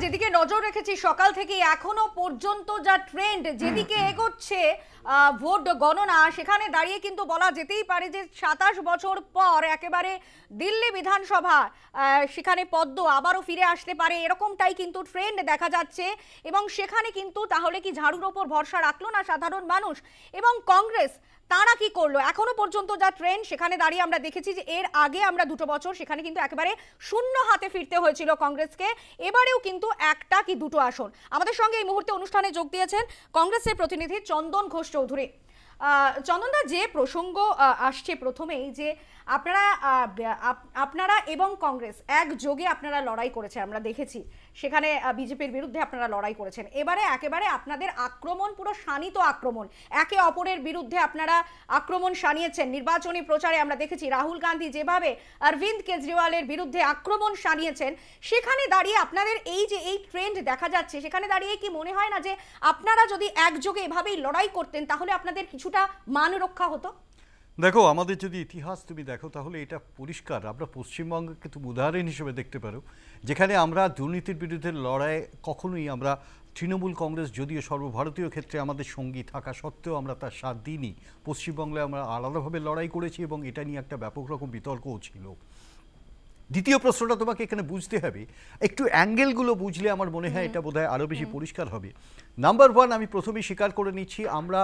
যেদিকে নজর রেখেছি সকাল থেকে এখনো পর্যন্ত যা ট্রেন্ড যেদিকে এগোচ্ছে ভোট গণনা, সেখানে দাঁড়িয়ে কিন্তু বলা যেতেই পারে যে 27 বছর পর একেবারে দিল্লি বিধানসভা সেখানে পদ্ম আবারও ফিরে আসতে পারে, এরকমটাই কিন্তু ট্রেন্ড দেখা যাচ্ছে। এবং সেখানে কিন্তু তাহলে কি ঝাড়ুর ওপর ভরসা রাখলো না সাধারণ মানুষ? এবং কংগ্রেস তারা কি করলো? এখনো পর্যন্ত যা ট্রেন্ড সেখানে দাঁড়িয়ে আমরা দেখেছি যে এর আগে আমরা 2 বছর সেখানে কিন্তু একেবারে শূন্য হাতে ফিরতে হয়েছিল কংগ্রেসকে, এবারেও কিন্তু একটা কি দুটো আসন। আমাদের সঙ্গে এই মুহূর্তে অনুষ্ঠানে যোগ দিয়েছেন কংগ্রেসের প্রতিনিধি চন্দন ঘোষ চৌধুরী। চন্দনদা, যে প্রসঙ্গ আসছে প্রথমেই যে আপনারা এবং কংগ্রেস একযোগে আপনারা লড়াই করেছেন, আমরা দেখেছি সেখানে বিজেপির বিরুদ্ধে আপনারা লড়াই করেছেন। এবারে একেবারে আপনাদের আক্রমণ পুরো শানিত আক্রমণ, একে অপরের বিরুদ্ধে আপনারা আক্রমণ শানিয়েছেন। নির্বাচনী প্রচারে আমরা দেখেছি রাহুল গান্ধী যেভাবে অরবিন্দ কেজরিওয়ালের বিরুদ্ধে আক্রমণ শানিয়েছেন, সেখানে দাঁড়িয়ে আপনাদের এই যে এই ট্রেন্ড দেখা যাচ্ছে, সেখানে দাঁড়িয়ে কি মনে হয় না যে আপনারা যদি একযোগে এভাবেই লড়াই করতেন তাহলে আপনাদের কিছুটা মান রক্ষা হতো? দেখো, আমাদের যদি ইতিহাস তুমি দেখো তাহলে এটা পরিষ্কার। আমরা পশ্চিমবঙ্গকে তুমি উদাহরণ হিসেবে দেখতে পারো, যেখানে আমরা দুর্নীতির বিরুদ্ধে লড়াই কখনোই আমরা তৃণমূল কংগ্রেস যদিও সর্বভারতীয় ক্ষেত্রে আমাদের সঙ্গী থাকা সত্ত্বেও আমরা তার সাথ দিইনি। পশ্চিমবঙ্গে আমরা আলাদাভাবে লড়াই করেছি এবং এটা নিয়ে একটা ব্যাপক রকম বিতর্কও ছিল। দ্বিতীয় প্রশ্নটা তোমাকে এখানে বুঝতে হবে, একটু অ্যাঙ্গেলগুলো বুঝলে আমার মনে হয় এটা বোধহয় আরও বেশি পরিষ্কার হবে। নাম্বার 1, আমি প্রথমেই স্বীকার করে নিচ্ছি আমরা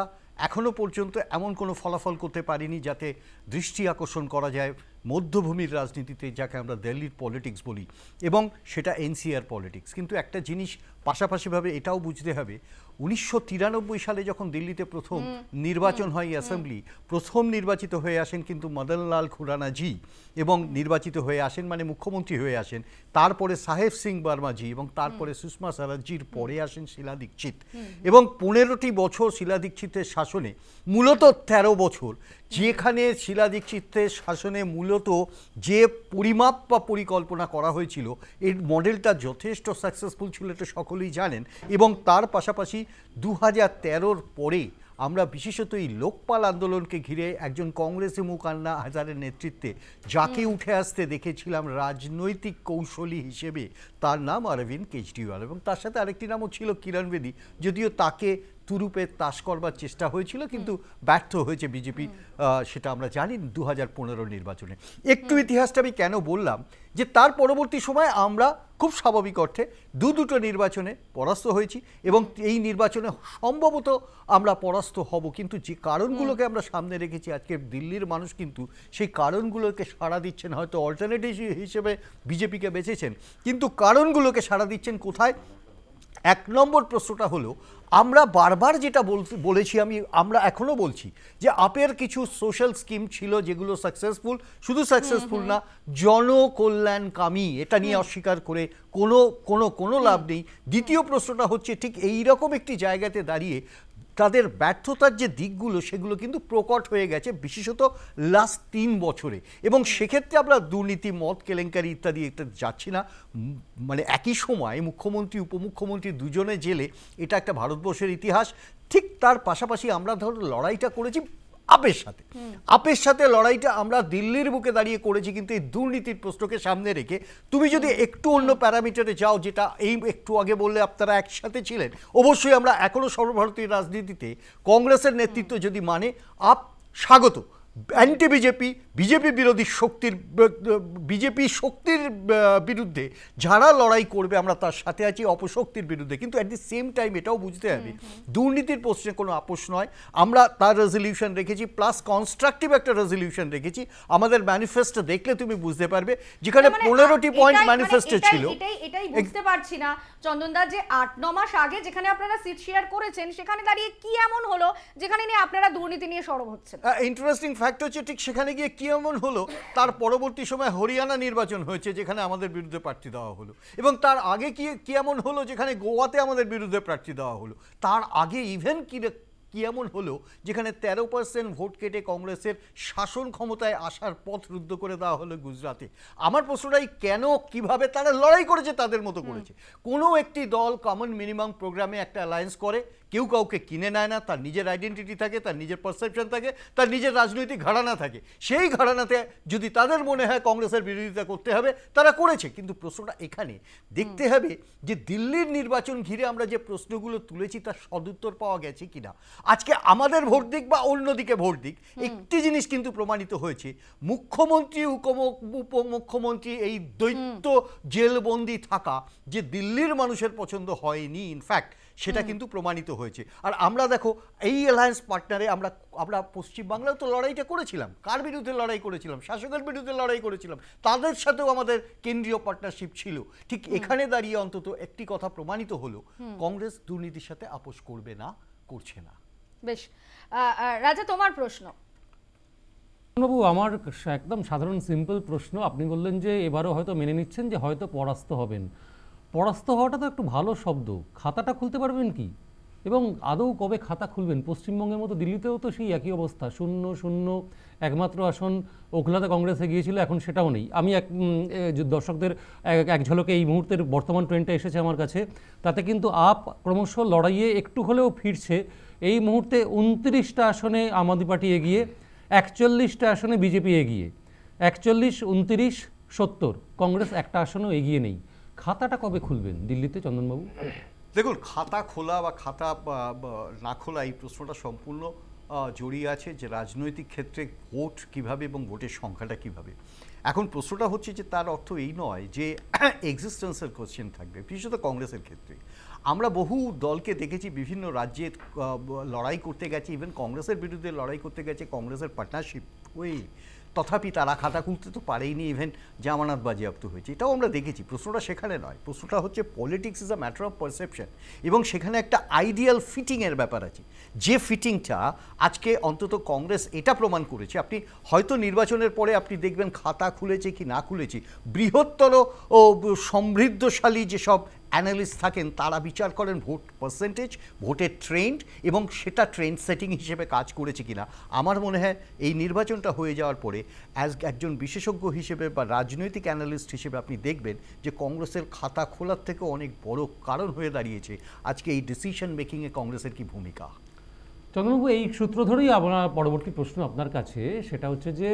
এখনও পর্যন্ত এমন কোনো ফলাফল করতে পারিনি যাতে দৃষ্টি আকর্ষণ করা যায় মধ্যভূমির রাজনীতিতে, যাকে আমরা দিল্লির পলিটিক্স বলি, এবং সেটা এনসিআর পলিটিক্স। কিন্তু একটা জিনিস পাশাপাশিভাবে এটাও বুঝতে হবে, 1993 সালে যখন দিল্লিতে প্রথম নির্বাচন হয় অ্যাসেম্বলি, প্রথম নির্বাচিত হয়ে আসেন কিন্তু মদনলাল খুরানাজি, এবং নির্বাচিত হয়ে আসেন মানে মুখ্যমন্ত্রী হয়ে আসেন। তারপরে সাহেব সিং বর্মাজি এবং তারপরে সুষমা স্বরাজজির পরে আসেন শিলা দীক্ষিত, এবং 15টি বছর শিলা দীক্ষিতের শাসনে, মূলত 13 বছর, যেখানে শিলা দীক্ষিতের শাসনে মূলত যে পরিমাপ বা পরিকল্পনা করা হয়েছিল এর মডেলটা যথেষ্ট সাকসেসফুল ছিল, এটা সকলেই জানেন। এবং তার পাশাপাশি 2013-র পরে আমরা বিশেষত এই লোকপাল আন্দোলনকে ঘিরে একজন কংগ্রেসি মুখ আন্না হাজারের নেতৃত্বে যাকে উঠে আসতে দেখেছিলাম রাজনৈতিক কৌশলী হিসেবে, তার নাম অরবিন্দ কেজরিওয়াল, এবং তার সাথে আরেকটি নামও ছিল কিরণ বেদি, যদিও তাকে তুরুপে তাস করবার চেষ্টা হয়েছিল কিন্তু ব্যর্থ হয়েছে বিজেপি, সেটা আমরা জানি 2015 নির্বাচনে। একটু ইতিহাসটা আমি কেন বললাম, যে তার পরবর্তী সময় আমরা খুব স্বাভাবিক অর্থে দুটো নির্বাচনে পরাস্ত হয়েছি, এবং এই নির্বাচনে সম্ভবত আমরা পরাস্ত হব, কিন্তু যে কারণগুলোকে আমরা সামনে রেখেছি আজকে দিল্লির মানুষ কিন্তু সেই কারণগুলোকে সাড়া দিচ্ছেন। হয়তো অল্টারনেটিভ হিসেবে বিজেপিকে বেছেছেন, কিন্তু কারণগুলোকে সাড়া দিচ্ছেন কোথায়? 1 নম্বর প্রশ্নটা হলো, আমরা বারবার যেটা বলেছি, আমরা এখনও বলছি যে আপের কিছু সোশ্যাল স্কিম ছিল যেগুলো সাকসেসফুল, শুধু সাকসেসফুল না জনকল্যাণকামী, এটা নিয়ে অস্বীকার করে কোনো লাভ নেই। দ্বিতীয় প্রশ্নটা হচ্ছে ঠিক এই রকম একটি জায়গাতে দাঁড়িয়ে তাদের ব্যর্থতার যে দিকগুলো সেগুলো কিন্তু প্রকট হয়ে গেছে, বিশেষত লাস্ট 3 বছরে। এবং সেক্ষেত্রে আমরা দুর্নীতি, মদ কেলেঙ্কারি ইত্যাদি এটা যাচ্ছি না, মানে একই সময় মুখ্যমন্ত্রী উপমুখ্যমন্ত্রী দুজনে জেলে, এটা একটা ভারতবর্ষের ইতিহাস। ঠিক তার পাশাপাশি আমরা ধরো লড়াইটা করেছি আপের সাথে লড়াইটা আমরা দিল্লির বুকে দাঁড়িয়ে করেছি, কিন্তু এই দুর্নীতির প্রশ্নকে সামনে রেখে তুমি যদি একটু অন্য প্যারামিটারে যাও, যেটা এই একটু আগে বললে আপনারা একসাথে ছিলেন, অবশ্যই আমরা এখনও সর্বভারতীয় রাজনীতিতে কংগ্রেসের নেতৃত্ব যদি মানে স্বাগত, অ্যান্টি বিজেপি বিরোধী বিজেপি শক্তির বিরুদ্ধে যারা লড়াই করবে আমরা তার সাথে আছি, অপশক্তির বিরুদ্ধে। কিন্তু অ্যাট দি সেম টাইম এটাও বুঝতে হবে দুর্নীতির প্রশ্নে কোনো আপোষ নয়, আমরা তার রেজলিউশন রেখেছি, প্লাস কনস্ট্রাকটিভ একটা রেজলিউশন রেখেছি। আমাদের ম্যানিফেস্টো দেখলে তুমি বুঝতে পারবে, যেখানে 15টি পয়েন্ট ম্যানিফেস্টো ছিল। এটাই বুঝতে পারছি না চন্দনদা, যে 8-9 মাস আগে যেখানে আপনারা সিট শেয়ার করেছেন সেখানে দাঁড়িয়ে কি এমন হলো যেখানে নিয়ে আপনারা দুর্নীতি নিয়ে সরব হচ্ছেন? ইন্টারেস্টিং ফ্যাক্ট হচ্ছে ঠিক সেখানে গিয়ে কি এমন হলো, তার পরবর্তী সময় হরিয়ানা নির্বাচন হয়েছে যেখানে আমাদের বিরুদ্ধে প্রার্থী দেওয়া হলো, এবং তার আগে কি এমন হলো যেখানে গোয়াতে আমাদের বিরুদ্ধে প্রার্থী দেওয়া হলো, তার আগে ইভেন কি এমন হলো যেখানে 13% ভোট কেটে কংগ্রেসের শাসন ক্ষমতায় আসার পথ রুদ্ধ করে দেওয়া হলো গুজরাটে। আমার প্রশ্নটাই কেন, কিভাবে তারা লড়াই করেছে, তাদের মতো করেছে। কোনো একটি দল কমন মিনিমাম প্রোগ্রামে একটা অ্যালায়েন্স করে, কেউ কাউকে কিনে নেয় না, তার নিজের আইডেন্টিটি থাকে, তার নিজের পারসেপশন থাকে, তার নিজের রাজনৈতিক ঘরানা থাকে। সেই ঘরানাতে যদি তাদের মনে হয় কংগ্রেসের বিরোধিতা করতে হবে, তারা করেছে। কিন্তু প্রশ্নটা এখানে দেখতে হবে যে দিল্লির নির্বাচন ঘিরে আমরা যে প্রশ্নগুলো তুলেছি তার সদুত্তর পাওয়া গেছে কিনা। আজকে আমাদের ভোট দিক বা অন্যদিকে ভোট দিক, একটি জিনিস কিন্তু প্রমাণিত হয়েছে, মুখ্যমন্ত্রী উপমুখ্যমন্ত্রী এই দৈত্য জেলবন্দি থাকা যে দিল্লির মানুষের পছন্দ হয়নি, ইনফ্যাক্ট সেটা কিন্তু প্রমাণিত হয়েছে। আর আমরা দেখো এই অ্যালায়েন্স পার্টনারে আমরা পশ্চিমবাংলায় তো লড়াইটা করেছিলাম। কার বিরুদ্ধে লড়াই করেছিলাম? শাসকের বিরুদ্ধে লড়াই করেছিলাম, তাদের সাথেও আমাদের কেন্দ্রীয় পার্টনারশিপ ছিল। ঠিক এখানে দাঁড়িয়ে অন্তত একটি কথা প্রমাণিত হলো, কংগ্রেস দুর্নীতির সাথে আপোষ করবে না, করছে না। বেশ, রাজা তোমার প্রশ্ন। বাবু, আমার একদম সাধারণ সিম্পল প্রশ্ন। আপনি বললেন যে এবারও হয়তো মেনে নিচ্ছেন যে হয়তো পরাস্ত হবেন। পরাস্ত হওয়াটা তো একটু ভালো শব্দ। খাতাটা খুলতে পারবেন কি? এবং আদৌ কবে খাতা খুলবেন? পশ্চিমবঙ্গের মতো দিল্লিতেও তো সেই একই অবস্থা, 0-0 একমাত্র আসন ওখলাতে কংগ্রেসে গিয়েছিল, এখন সেটাও নেই। আমি দর্শকদের এক ঝলকে এই মুহূর্তের বর্তমান ট্রেন্ডটা এসেছে আমার কাছে, তাতে কিন্তু আপ ক্রমশ লড়াইয়ে একটু হলেও ফিরছে। এই মুহূর্তে 29টা আসনে আম আদমি পার্টি এগিয়ে, 41টা আসনে বিজেপি এগিয়ে, 41, 29, 70। কংগ্রেস একটা আসনও এগিয়ে নেই। খাতাটা কবে খুলবেন দিল্লিতে, চন্দনবাবু? দেখুন, খাতা খোলা বা খাতা না খোলা এই প্রশ্নটা সম্পূর্ণ জড়িয়ে আছে যে রাজনৈতিক ক্ষেত্রে ভোট কিভাবে এবং ভোটের সংখ্যাটা কিভাবে। এখন প্রশ্নটা হচ্ছে যে তার অর্থ এই নয় যে এক্সিস্টেন্সের কোশ্চেন থাকবে, বিশেষত কংগ্রেসের ক্ষেত্রে। আমরা বহু দলকে দেখেছি বিভিন্ন রাজ্যে লড়াই করতে গেছে, ইভেন কংগ্রেসের বিরুদ্ধে লড়াই করতে গেছে কংগ্রেসের পার্টনারশিপ হয়ে, তথাপি তারা খাতা খুলতে তো পারেইনি, ইভেন জামানত বাজেয়াপ্ত হয়েছে, এটাও আমরা দেখেছি। প্রশ্নটা সেখানে নয়, প্রশ্নটা হচ্ছে politics is a matter of perception, এবং সেখানে একটা আইডিয়াল ফিটিংয়ের ব্যাপার আছে। যে ফিটিংটা আজকে অন্তত কংগ্রেস এটা প্রমাণ করেছে। আপনি হয়তো নির্বাচনের পরে আপনি দেখবেন খাতা খুলেছে কি না খুলেছে, বৃহত্তর ও সমৃদ্ধশালী যেসব অ্যানালিস্ট থাকেন তারা বিচার করেন ভোট পার্সেন্টেজ, ভোটের ট্রেন্ড, এবং সেটা ট্রেন্ড সেটিং হিসেবে কাজ করেছে কিনা। আমার মনে হয় এই নির্বাচনটা হয়ে যাওয়ার পরে একজন বিশেষজ্ঞ হিসেবে বা রাজনৈতিক অ্যানালিস্ট হিসেবে আপনি দেখবেন যে কংগ্রেসের খাতা খোলার থেকে অনেক বড় কারণ হয়ে দাঁড়িয়েছে আজকে এই ডিসিশন মেকিংয়ে কংগ্রেসের কি ভূমিকা। চন্দ্রবাবু, এই সূত্র ধরেই আমার পরবর্তী প্রশ্ন আপনার কাছে, সেটা হচ্ছে যে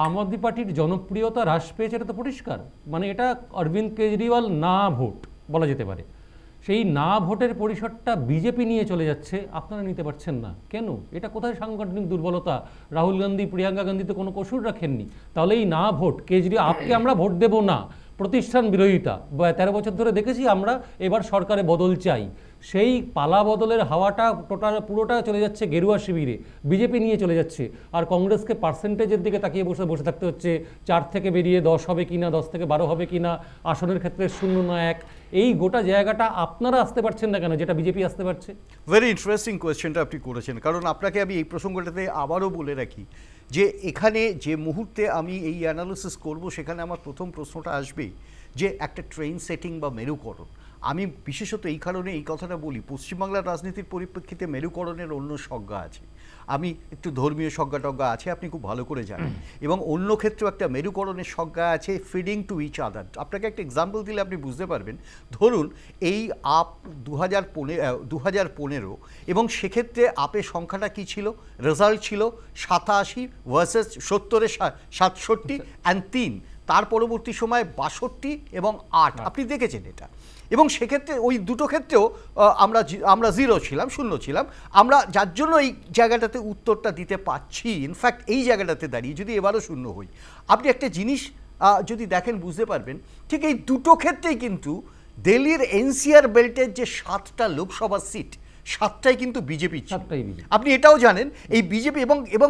আম আদমি পার্টির জনপ্রিয়তা হ্রাস পেয়েছে, এটা তো পরিষ্কার। মানে এটা অরবিন্দ কেজরিওয়াল না ভোট বলা যেতে পারে। সেই না ভোটের পরিসরটা বিজেপি নিয়ে চলে যাচ্ছে, আপনারা নিতে পারছেন না কেন? এটা কোথায় সাংগঠনিক দুর্বলতা? রাহুল গান্ধী, প্রিয়াঙ্কা গান্ধী তো কোনো কসুর রাখেননি। তাহলে এই না ভোট, কেজরিওয়াল আপকে আমরা ভোট দেব না, প্রতিষ্ঠান বিরোধিতা, 13 বছর ধরে দেখেছি আমরা, এবার সরকারে বদল চাই, সেই পালা বদলের হাওয়াটা পুরোটা চলে যাচ্ছে গেরুয়া শিবিরে, বিজেপি নিয়ে চলে যাচ্ছে। আর কংগ্রেসকে পার্সেন্টেজের দিকে তাকিয়ে বসে থাকতে হচ্ছে, 4 থেকে বেরিয়ে 10 হবে কিনা, 10 থেকে 12 হবে কিনা, আসনের ক্ষেত্রে 0-1। এই গোটা জায়গাটা আপনারা আসতে পারছেন না কেন, যেটা বিজেপি আসতে পারছে? ভেরি ইন্টারেস্টিং কোয়েশ্চেনটা আপনি করেছেন, কারণ আপনাকে আমি এই প্রসঙ্গটাতে আবারও বলে রাখি যে এখানে যে মুহূর্তে আমি এই অ্যানালিসিস করব সেখানে আমার প্রথম প্রশ্নটা আসবেই যে একটা ট্রেন সেটিং বা মেরুকরণ। আমি বিশেষত এই কারণে এই কথাটা বলি, পশ্চিমবাংলার রাজনীতির পরিপ্রেক্ষিতে মেরুকরণের অন্য সংজ্ঞা আছে। আমি একটু ধর্মীয় সংজ্ঞা আছে, আপনি খুব ভালো করে জানেন, এবং অন্য ক্ষেত্রেও একটা মেরুকরণের সংজ্ঞা আছে, ফিডিং টু ইচ আদার। আপনাকে একটা এক্সাম্পল দিলে আপনি বুঝতে পারবেন। ধরুন এই আপ 2015 এবং সেক্ষেত্রে আপের সংখ্যাটা কি ছিল? রেজাল্ট ছিল 87 ভার্সেস 70-এ 67 অ্যান্ড 3। তার পরবর্তী সময় 62 এবং 8, আপনি দেখেছেন এটা। এবং সেক্ষেত্রে ওই দুটো ক্ষেত্রেও আমরা 0 ছিলাম, 0 ছিলাম আমরা, যার জন্য এই জায়গাটাতে উত্তরটা দিতে পারছি। ইনফ্যাক্ট এই জায়গাটাতে দাঁড়িয়ে যদি এবারও 0 হই, আপনি একটা জিনিস যদি দেখেন বুঝতে পারবেন, ঠিক এই দুটো ক্ষেত্রেই কিন্তু দিল্লির এনসিআর বেল্টের যে 7টা লোকসভা সিট, 7টাই কিন্তু বিজেপি। আপনি এটাও জানেন এই বিজেপি,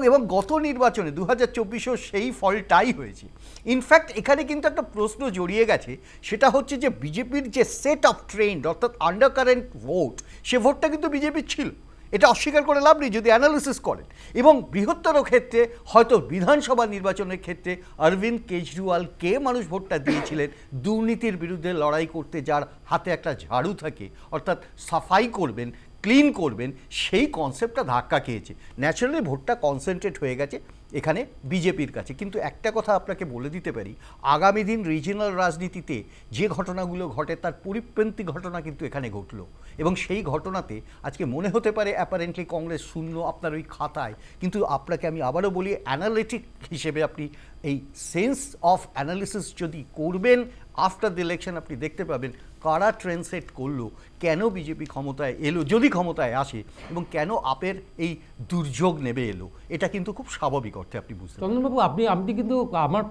এবং গত নির্বাচনে 2024-এও সেই ফলটাই হয়েছে। ইনফ্যাক্ট এখানে কিন্তু একটা প্রশ্ন জড়িয়ে গেছে, সেটা হচ্ছে যে বিজেপির যে সেট অফ ট্রেন্ড অর্থাৎ আন্ডার কারেন্ট ভোট, সে ভোটটা কিন্তু বিজেপির ছিল। এটা অস্বীকার করে লাভ নেই যদি অ্যানালিসিস করেন। এবং বৃহত্তর ক্ষেত্রে হয়তো বিধানসভা নির্বাচনের ক্ষেত্রে অরবিন্দ কেজরিওয়ালকে মানুষ ভোটটা দিয়েছিলেন দুর্নীতির বিরুদ্ধে লড়াই করতে, যার হাতে একটা ঝাড়ু থাকে, অর্থাৎ সাফাই করবেন, ক্লিন করবেন, সেই কনসেপ্টটা ধাক্কা খেয়েছে। ন্যাচারালি ভোটটা কনসেন্ট্রেট হয়ে গেছে এখানে বিজেপির কাছে। কিন্তু একটা কথা আপনাকে বলে দিতে পারি, আগামী দিন রিজিনাল রাজনীতিতে যে ঘটনাগুলো ঘটে তার পরিপন্থী ঘটনা কিন্তু এখানে ঘটলো, এবং সেই ঘটনাতে আজকে মনে হতে পারে অ্যাপারেন্টলি কংগ্রেস শূন্য আপনার ওই খাতায়, কিন্তু আপনাকে আমি আবারও বলি অ্যানালিটিক হিসেবে আপনি এই সেন্স অফ অ্যানালিসিস যদি করবেন আফটার দ্য ইলেকশন, আপনি দেখতে পাবেন কারা ট্রেন্ড সেট করলো, কেন বিজেপি ক্ষমতায় এলো যদি ক্ষমতায় আসে, এবং কেন আপের এই দুর্যোগ নেমে এলো। এটা কিন্তু খুব স্বাভাবিক অর্থে আপনি বুঝতে পারবেন। চন্দনবাবু, আপনি কিন্তু আমার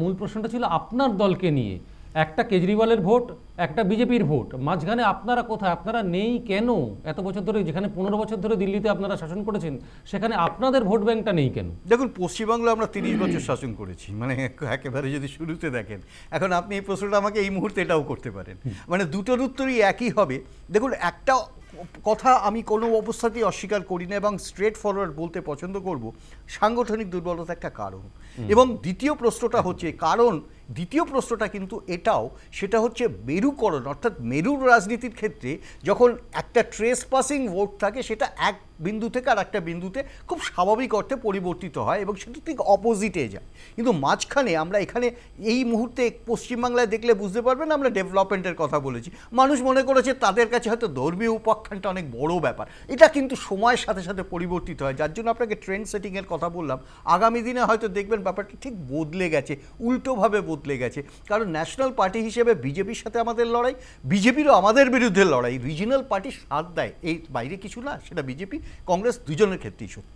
মূল প্রশ্নটা ছিল আপনার দলকে নিয়ে। একটা কেজরিওয়ালের ভোট, একটা বিজেপির ভোট, মাঝখানে আপনারা কোথায়? আপনারা নেই কেন? এত বছর ধরে, যেখানে 15 বছর ধরে দিল্লিতে আপনারা শাসন করেছেন, সেখানে আপনাদের ভোট ব্যাংকটা নেই কেন? দেখুন, পশ্চিমবাংলা আমরা 30 বছর শাসন করেছি, মানে একেবারে যদি শুরুতে দেখেন। এখন আপনি এই প্রশ্নটা আমাকে এই মুহূর্তে এটাও করতে পারেন, মানে দুটোর উত্তরই একই হবে। দেখুন, একটা কথা আমি কোনো অবস্থাতেই অস্বীকার করি না এবং স্ট্রেট ফরওয়ার্ড বলতে পছন্দ করব, সাংগঠনিক দুর্বলতা একটা কারণ। এবং দ্বিতীয় প্রশ্নটা হচ্ছে কারণ, দ্বিতীয় প্রশ্নটা কিন্তু এটাও, সেটা হচ্ছে মেরুকরণ, অর্থাৎ মেরুর রাজনীতির ক্ষেত্রে যখন একটা ট্রেস পাসিং ভোট থাকে, সেটা এক বিন্দু থেকে আর একটা বিন্দুতে খুব স্বাভাবিক অর্থে পরিবর্তিত হয় এবং সেটা ঠিক অপোজিটে যায়। কিন্তু মাঝখানে আমরা এখানে এই মুহূর্তে পশ্চিমবাংলায় দেখলে বুঝতে পারবেন আমরা ডেভেলপমেন্টের কথা বলেছি, মানুষ মনে করেছে তাদের কাছে হয়তো ধর্মীয় উপাখ্যানটা অনেক বড় ব্যাপার। এটা কিন্তু সময়ের সাথে সাথে পরিবর্তিত হয়, যার জন্য আপনাকে ট্রেন্ড সেটিংয়ের কথা বললাম। আগামী দিনে হয়তো দেখবেন ব্যাপারটা ঠিক বদলে গেছে, উল্টোভাবে বদলে গেছে। কারণ ন্যাশনাল পার্টি হিসেবে বিজেপির সাথে আমাদের লড়াই, বিজেপিরও আমাদের বিরুদ্ধে লড়াই, রিজিনাল পার্টি সাথ দেয়, এই বাইরে কিছু না। সেটা বিজেপি কংগ্রেস দুজনের ক্ষেত্রেই সত্য।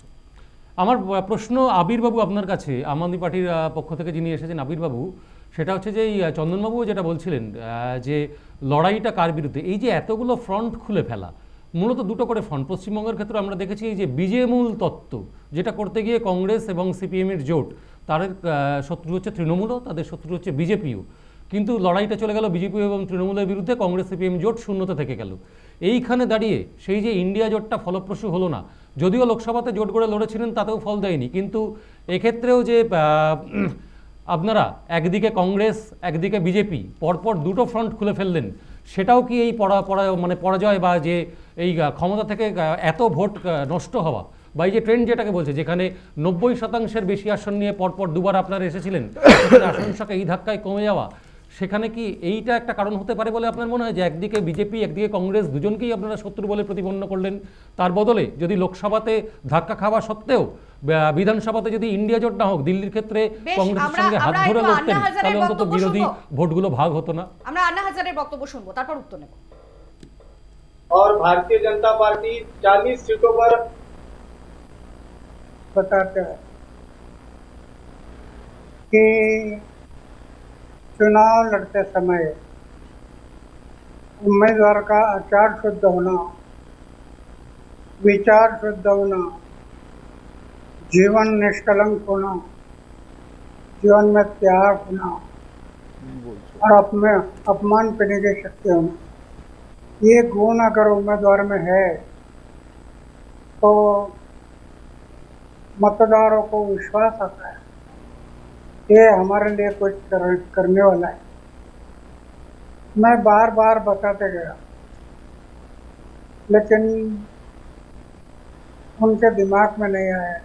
আমার প্রশ্ন আবিরবাবু আপনার কাছে, আম আদমি পার্টির পক্ষ থেকে যিনি এসেছেন আবিরবাবু, সেটা হচ্ছে যে এই চন্দনবাবু যেটা বলছিলেন যে লড়াইটা কার বিরুদ্ধে, এই যে এতগুলো ফ্রন্ট খুলে ফেলা, মূলত দুটো করে ফ্রন্ট। পশ্চিমবঙ্গের ক্ষেত্রে আমরা দেখেছি এই যে বিজেমূল তত্ত্ব, যেটা করতে গিয়ে কংগ্রেস এবং সিপিএমের জোট, তাদের শত্রু হচ্ছে তৃণমূলও, তাদের শত্রু হচ্ছে বিজেপিও। কিন্তু লড়াইটা চলে গেল বিজেপি এবং তৃণমূলের বিরুদ্ধে, কংগ্রেস সিপিএম জোট শূন্যতে থেকে গেল। এইখানে দাঁড়িয়ে সেই যে ইন্ডিয়া জোটটা ফলপ্রসূ হলো না, যদিও লোকসভাতে জোট গড়ে লড়েছিলেন তাতেও ফল দেয়নি, কিন্তু এক্ষেত্রেও যে আপনারা একদিকে কংগ্রেস একদিকে বিজেপি পরপর দুটো ফ্রন্ট খুলে ফেললেন, সেটাও কি এই পরাজয় বা যে এই ক্ষমতা থেকে এত ভোট নষ্ট হওয়া বা এই যে ট্রেন্ড যেটাকে বলছে, যেখানে 90% বেশি আসন নিয়ে পরপর দুবার আপনারা এসেছিলেন, আসন সংখ্যা এই ধাক্কায় কমে যাওয়া, সেখানে কি এইটা একটা কারণ হতে পারে বলে আপনার মনে হয় যে একদিকে বিজেপি একদিকে কংগ্রেস দুজনকেই আপনারা শত্রু বলে প্রতিপন্ন করলেন? তার বদলে যদি লোকসভাতে ধাক্কা খাওয়া সত্ত্বেও বিধানসভাতে যদি ইন্ডিয়া জোট না হোক, দিল্লির ক্ষেত্রে কংগ্রেসের সঙ্গে হাত ধরে লড়তেন, তাহলে অন্তত বিরোধী ভোটগুলো ভাগ হতো না। আমরা আন্না হাজারের বক্তব্য শুনবো, তারপর উত্তর নেব। और भारतीय जनता पार्टी 40 सीटों पर बताते हैं कि चुनाव लड़ते समय उम्मीदवार का आचार शुद्ध होना, विचार शुद्ध होना, जीवन निष्कलंक होना, जीवन में त्याग होना और अपमान पीने की शक्ति होना, ये गुण अगर उम्मीदवार में है तो मतदारों को विश्वास आता है ये हमारे लिए कुछ करने वाला है। मैं बार बार बताते गया, लेकिन उनके दिमाग में नहीं आया।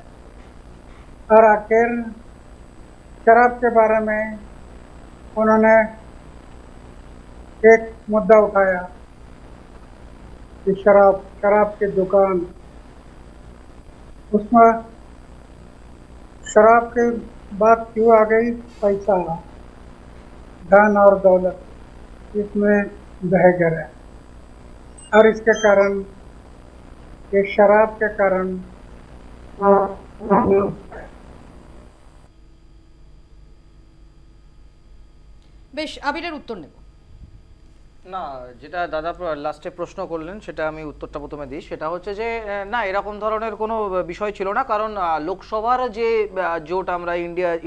और आखिर शराब के बारे में उन्होंने एक मुद्दा उठाया कि शराब की दुकान, उसमें शराब की बात क्यों आ गई? पैसा, धन और दौलत इसमें बह गए और इसके कारण, ये शराब के कारण বেশ, আবিরের উত্তর নেব। না, যেটা দাদা লাস্টে প্রশ্ন করলেন সেটা আমি উত্তরটা প্রথমে দিই। সেটা হচ্ছে যে না, এরকম ধরনের কোনো বিষয় ছিল না। কারণ লোকসভার যে জোট আমরা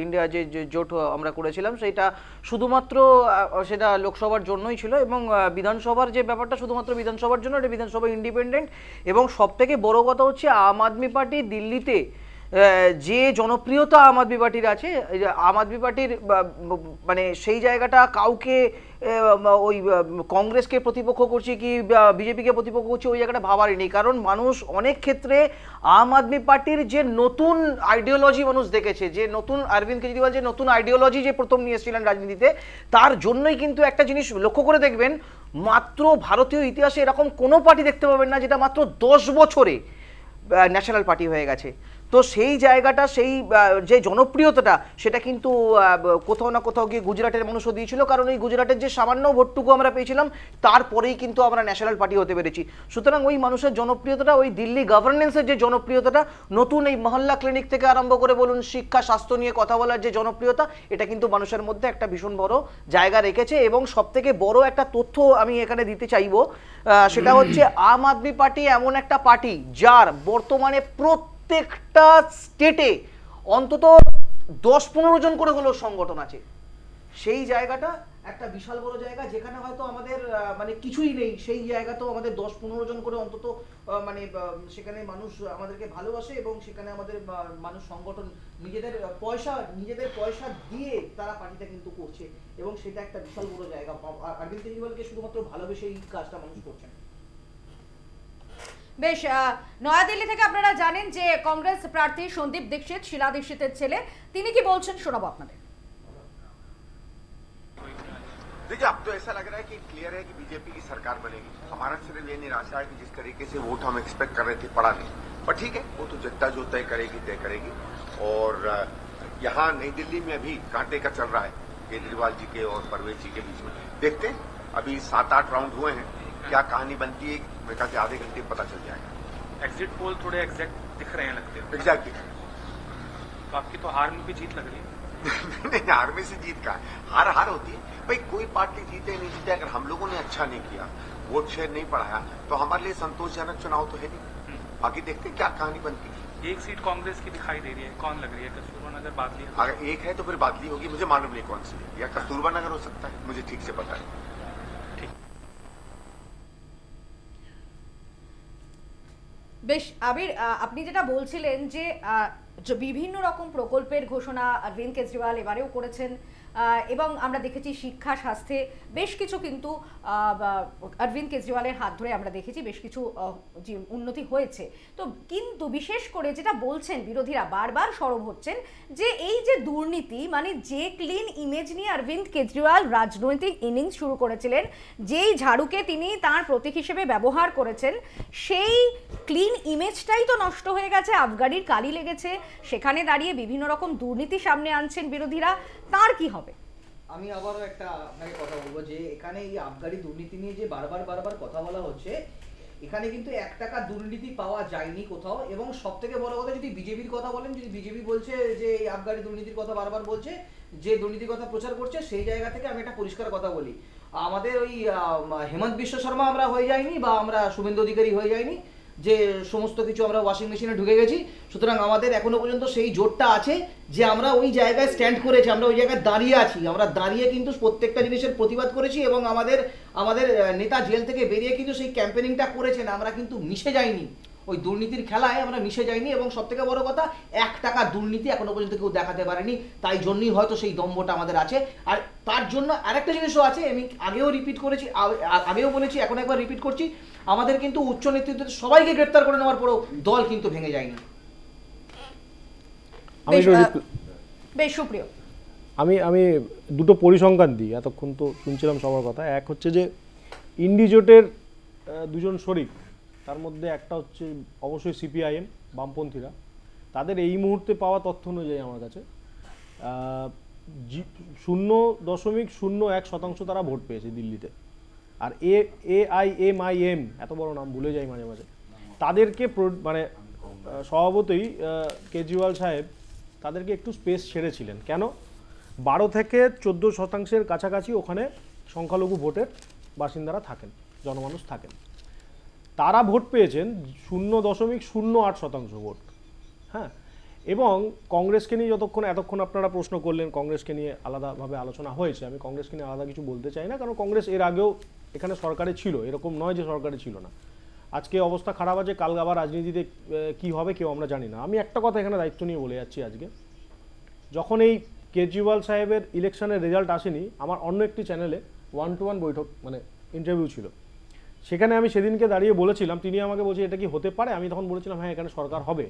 ইন্ডিয়া যে জোট আমরা করেছিলাম সেটা শুধুমাত্র সেটা লোকসভার জন্যই ছিল, এবং বিধানসভার যে ব্যাপারটা শুধুমাত্র বিধানসভার জন্য, এটা বিধানসভা ইন্ডিপেন্ডেন্ট। এবং সবথেকে বড় কথা হচ্ছে আম আদমি পার্টি দিল্লিতে যে জনপ্রিয়তা আম আদমি পার্টির আছে, আম আদমি পার্টির মানে সেই জায়গাটা কাউকে ওই কংগ্রেসকে প্রতিপক্ষ করছি কি বিজেপিকে প্রতিপক্ষ করছি ওই জায়গাটা ভাবারই নেই। কারণ মানুষ অনেক ক্ষেত্রে আম আদমি পার্টির যে নতুন আইডিওলজি মানুষ দেখেছে, যে নতুন অরবিন্দ কেজরিওয়াল যে নতুন আইডিওলজি যে প্রথম নিয়ে এসেছিলেন রাজনীতিতে, তার জন্যই কিন্তু একটা জিনিস লক্ষ্য করে দেখবেন, মাত্র ভারতীয় ইতিহাসে এরকম কোনো পার্টি দেখতে পাবেন না যেটা মাত্র 10 বছরে ন্যাশনাল পার্টি হয়ে গেছে। তো সেই জায়গাটা, সেই যে জনপ্রিয়তাটা, সেটা কিন্তু কোথাও না কোথাও গিয়ে গুজরাটের মানুষও দিয়েছিল, কারণ এই গুজরাটের যে সামান্য ভোটটুকু আমরা পেয়েছিলাম তারপরেই কিন্তু আমরা ন্যাশনাল পার্টি হতে পেরেছি। সুতরাং ওই মানুষের জনপ্রিয়তাটা, ওই দিল্লি গভর্নেন্সের যে জনপ্রিয়তাটা, নতুন এই মহল্লা ক্লিনিক থেকে আরম্ভ করে বলুন শিক্ষা স্বাস্থ্য নিয়ে কথা বলার যে জনপ্রিয়তা, এটা কিন্তু মানুষের মধ্যে একটা ভীষণ বড় জায়গা রেখেছে। এবং সবথেকে বড় একটা তথ্য আমি এখানে দিতে চাইবো, সেটা হচ্ছে আম আদমি পার্টি এমন একটা পার্টি যার বর্তমানে প্রত্যেকটা স্টেটে অন্তত 10-15 জন করে হলেও সংগঠন আছে। সেই জায়গাটা একটা বিশাল বড় জায়গা, যেখানে হয়তো আমাদের মানে কিছুই নেই, সেই জায়গাতেও আমাদের 10-15 জন করে অন্তত মানে সেখানে মানুষ আমাদেরকে ভালোবাসে, এবং সেখানে আমাদের মানুষ সংগঠন নিজেদের পয়সা দিয়ে তারা পার্টিটা কিন্তু করছে, এবং সেটা একটা বিশাল বড় জায়গা। অরবিন্দ কেজরিওয়ালকে শুধুমাত্র ভালোবেসে এই কাজটা মানুষ করছেন। বেশ, নয়াদিল্লি থেকে আপনারা জানেন যে কংগ্রেস প্রার্থী সন্দীপ দীক্ষিত, শিলা দীক্ষিতের ছেলে, তিনি কি বলছেন শোনাবো আপনাদের। देखिए, अब तो ऐसा लग रहा है कि क्लियर है कि बीजेपी की सरकार बनेगी। हमारा सिर्फ ये निराशा है कि जिस तरीके से वोट हम एक्सपेक्ट कर रहे थे पड़ा नहीं, पर ठीक है, वो तो जनता जो तय करेगी। और यहाँ नई दिल्ली में अभी कांटे का चल रहा है केजरीवाल जी के और परवेज जी के बीच में। देखते हैं, अभी 7-8 राउंड हुए हैं, क्या कहानी बनती है मेरे ख्याल से आधे घंटे में पता चल जाएगा। एग्जिट पोल थोड़े एग्जैक्ट दिख रहे हैं लगते हैं। एग्जैक्टली। तो आपकी तो हार में भी जीत लग रही है। नहीं, हार में से जीत का हार होती है भाई, कोई पार्टी जीते नहीं जीते, अगर हम लोगों ने अच्छा नहीं किया, वोट शेयर नहीं बढ़ाया, तो हमारे लिए संतोषजनक चुनाव तो है नहीं। बाकी देखते हैं क्या कहानी बनती है। एक सीट कांग्रेस की दिखाई दे रही है, कौन लग रही है? कस्तूरबा नगर, बादली? अगर एक है तो फिर बादली होगी, मुझे मालूम नहीं कौन सी है, या कस्तूरबा नगर हो सकता है, मुझे ठीक से पता है। বেশ, আবির, আপনি যেটা বলছিলেন যে বিভিন্ন রকম প্রকল্পের ঘোষণা অরবিন্দ কেজরিওয়াল এবারেও করেছেন, এবং আমরা দেখেছি শিক্ষা স্বাস্থ্যে বেশ কিছু কিন্তু অরবিন্দ কেজরিওয়ালের হাত ধরে আমরা দেখেছি বেশ কিছু যে উন্নতি হয়েছে। তো কিন্তু বিশেষ করে যেটা বলছেন বিরোধীরা বারবার সরব হচ্ছেন যে এই যে দুর্নীতি, মানে যে ক্লিন ইমেজ নিয়ে অরবিন্দ কেজরিওয়াল রাজনৈতিক ইনিংস শুরু করেছিলেন, যেই ঝাড়ুকে তিনি তার প্রতীক হিসেবে ব্যবহার করেছেন, সেই ক্লিন ইমেজটাই তো নষ্ট হয়ে গেছে, আবগারির কালি লেগেছে। সেখানে দাঁড়িয়ে বিভিন্ন রকম দুর্নীতি সামনে আনছেন বিরোধীরা, তার কি হবে? আমি আবারও একটা আপনাকে কথা বলবো যে এখানে এই আবগারি দুর্নীতি নিয়ে যে বারবার কথা বলা হচ্ছে, এখানে কিন্তু 1 টাকা দুর্নীতি পাওয়া যায়নি কোথাও। এবং সব থেকে বড় কথা, যদি বিজেপির কথা বলেন, যদি বিজেপি বলছে যে এই আবগারি দুর্নীতির কথা বারবার বলছে, যে দুর্নীতির কথা প্রচার করছে, সেই জায়গা থেকে আমি একটা পরিষ্কার কথা বলি, আমাদের ওই হেমন্ত বিশ্ব শর্মা আমরা হয়ে যাইনি, বা আমরা শুভেন্দু অধিকারী হয়ে যাইনি যে সমস্ত কিছু আমরা ওয়াশিং মেশিনে ঢুকে গেছি। সুতরাং আমাদের এখনো পর্যন্ত সেই জোরটা আছে যে আমরা ওই জায়গায় স্ট্যান্ড করেছি, আমরা ওই জায়গায় দাঁড়িয়ে আছি, আমরা দাঁড়িয়ে কিন্তু প্রত্যেকটা জিনিসের প্রতিবাদ করেছি, এবং আমাদের নেতা জেল থেকে বেরিয়ে কিন্তু সেই ক্যাম্পেনিংটা করেছেন। আমরা কিন্তু মিশে যাইনি ওই দুর্নীতির খেলায়, আমরা মিশে যাইনি। এবং সব থেকে বড় কথা, 1 টাকা দুর্নীতি এখনো পর্যন্ত কেউ দেখাতে পারেনি, তাই জন্যই হয়তো সেই দম্ভটা আমাদের আছে। আর তার জন্য আরেকটা জিনিসও আছে, আমি আগেও রিপিট করেছি, আগেও বলেছি, এখন একবার রিপিট করছি, আমাদের কিন্তু উচ্চ নেতৃত্বের সবাইকে গ্রেফতার করে নেওয়ার পরেও দল কিন্তু ভেঙে যায়নি। বেশ, সুপ্রিয়, আমি দুটো পরিসংখ্যান দিই, এতক্ষণ তো শুনছিলাম সবার কথা। এক হচ্ছে যে ইন্ডি জোটের 2 জন শরিক, তার মধ্যে একটা হচ্ছে অবশ্যই সিপিআইএম, বামপন্থীরা। তাদের এই মুহূর্তে পাওয়া তথ্য অনুযায়ী আমার কাছে 0.01% তারা ভোট পেয়েছে দিল্লিতে। আর AIMIM, এত বড় নাম ভুলে যাই মাঝে মাঝে, তাদেরকে মানে স্বভাবতই কেজরিওয়াল সাহেব তাদেরকে একটু স্পেস ছেড়েছিলেন। কেন? 12 থেকে 14% কাছাকাছি ওখানে সংখ্যালঘু ভোটের বাসিন্দারা থাকেন, জনমানুষ থাকেন। তারা ভোট পেয়েছেন 0.08% ভোট। হ্যাঁ, এবং কংগ্রেসকে নিয়ে এতক্ষণ আপনারা প্রশ্ন করলেন, কংগ্রেসকে নিয়ে আলাদাভাবে আলোচনা হয়েছে। আমি কংগ্রেসকে নিয়ে আলাদা কিছু বলতে চাই না, কারণ কংগ্রেস এর আগেও এখানে সরকারে ছিল, এরকম নয় যে সরকারে ছিল না। আজকে অবস্থা খারাপ আছে, কাল আবার রাজনীতিতে কি হবে কেউ আমরা জানি না। আমি একটা কথা এখানে দায়িত্ব নিয়ে বলে যাচ্ছি, আজকে যখন এই কেজরিওয়াল সাহেবের ইলেকশনের রেজাল্ট আসেনি, আমার অন্য একটি চ্যানেলে 1-to-1 বৈঠক মানে ইন্টারভিউ ছিল, সেখানে আমি সেদিনকে দাঁড়িয়ে বলেছিলাম, তিনি আমাকে বলছে এটা কি হতে পারে, আমি তখন বলেছিলাম হ্যাঁ এখানে সরকার হবে।